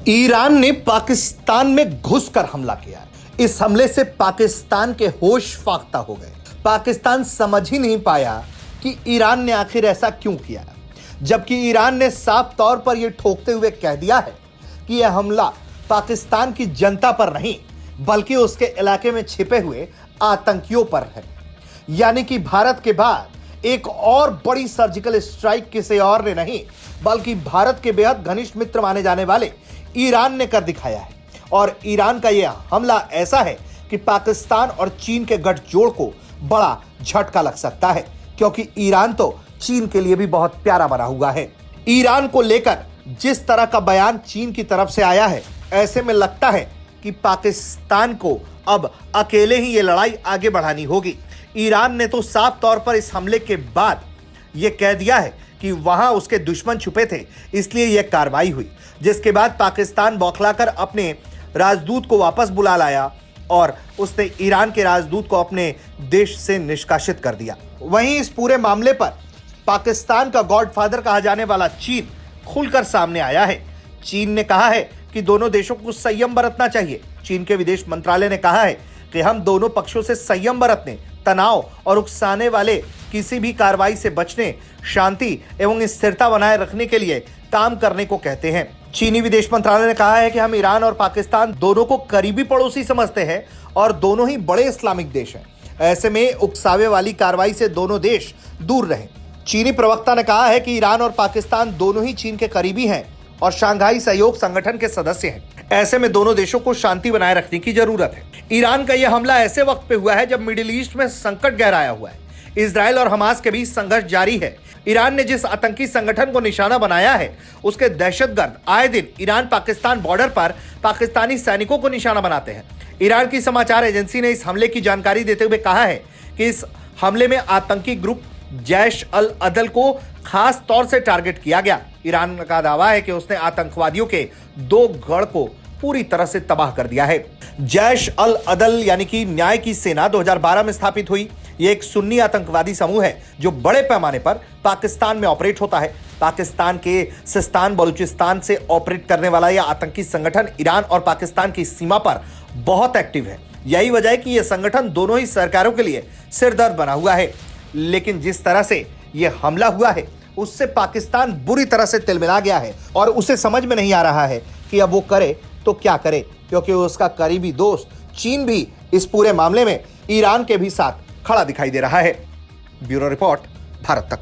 Iran ने पाकिस्तान में घुसकर हमला किया। इस हमले से पाकिस्तान के होश फाख्ता हो गए। पाकिस्तान समझ ही नहीं पाया कि ईरान ने आखिर ऐसा क्यों किया, जबकि ईरान ने साफ तौर पर यह ठोकते हुए कह दिया है कि यह हमला पाकिस्तान की जनता पर नहीं बल्कि उसके इलाके में छिपे हुए आतंकियों पर है। यानी कि भारत के बाद एक और बड़ी सर्जिकल स्ट्राइक किसी और ने नहीं बल्कि भारत के बेहद घनिष्ठ मित्र माने जाने वाले ईरान ने कर दिखाया है। और ईरान का यह हमला ऐसा है कि पाकिस्तान और चीन के गठजोड़ को बड़ा झटका लग सकता है, क्योंकि ईरान तो चीन के लिए भी बहुत प्यारा बना हुआ है। ईरान को लेकर जिस तरह का बयान चीन की तरफ से आया है, ऐसे में लगता है कि पाकिस्तान को अब अकेले ही ये लड़ाई आगे बढ़ानी होगी। ईरान ने तो साफ तौर पर इस हमले के बाद यह कह दिया है कि वहां उसके दुश्मन छुपे थे, इसलिए यह कार्रवाई हुई, जिसके बाद पाकिस्तान बौखलाकर अपने राजदूत को वापस बुला लाया और उसने ईरान के राजदूत को अपने देश से निष्कासित कर दिया। वहीं इस पूरे मामले पर पाकिस्तान का गॉडफादर कहा जाने वाला चीन खुलकर सामने आया है। चीन ने कहा है कि दोनों देशों को संयम बरतना चाहिए। चीन के विदेश मंत्रालय ने कहा है कि हम दोनों पक्षों से संयम बरतने, तनाव और उकसाने वाले किसी भी कार्रवाई से बचने, शांति एवं स्थिरता बनाए रखने के लिए काम करने को कहते हैं। चीनी विदेश मंत्रालय ने कहा है कि हम ईरान और पाकिस्तान दोनों को करीबी पड़ोसी समझते हैं और दोनों ही बड़े इस्लामिक देश हैं। ऐसे में उकसावे वाली कार्रवाई से दोनों देश दूर रहें। चीनी प्रवक्ता ने कहा है कि ईरान और पाकिस्तान दोनों ही चीन के करीबी हैं और शंघाई सहयोग संगठन के सदस्य हैं। ऐसे में दोनों देशों को शांति बनाए रखने की जरूरत है। ईरान का यह हमला ऐसे वक्त पे हुआ है जब मिडिल ईस्ट में संकट गहराया हुआ है। इजराइल और हमास के बीच संघर्ष जारी है। ईरान ने जिस आतंकी संगठन को निशाना बनाया है, उसके दहशतगर्द आए दिन ईरान पाकिस्तान बॉर्डर पर पाकिस्तानी सैनिकों को निशाना बनाते हैं। ईरान की समाचार एजेंसी ने इस हमले की जानकारी देते हुए कहा है कि इस हमले में आतंकी ग्रुप जैश अल अदल को खास तौर से टारगेट किया गया। ईरान का दावा है कि उसने आतंकवादियों के 2 गढ़ को पूरी तरह से तबाह कर दिया है। जैश अल अदल यानी कि न्याय की सेना 2012 में स्थापित हुई। यह एक सुन्नी आतंकवादी समूह है जो बड़े पैमाने पर पाकिस्तान में ऑपरेट होता है। पाकिस्तान के सिस्तान बलूचिस्तान से ऑपरेट करने वाला यह आतंकी संगठन ईरान और पाकिस्तान की सीमा पर बहुत एक्टिव है। यही वजह है कि यह संगठन दोनों ही सरकारों के लिए सिरदर्द बना हुआ है। लेकिन जिस तरह से यह हमला हुआ है, उससे पाकिस्तान बुरी तरह से तिलमिला गया है और उसे समझ में नहीं आ रहा है कि अब वो करे तो क्या करे, क्योंकि उसका करीबी दोस्त चीन भी इस पूरे मामले में ईरान के भी साथ खड़ा दिखाई दे रहा है। ब्यूरो रिपोर्ट, भारत तक।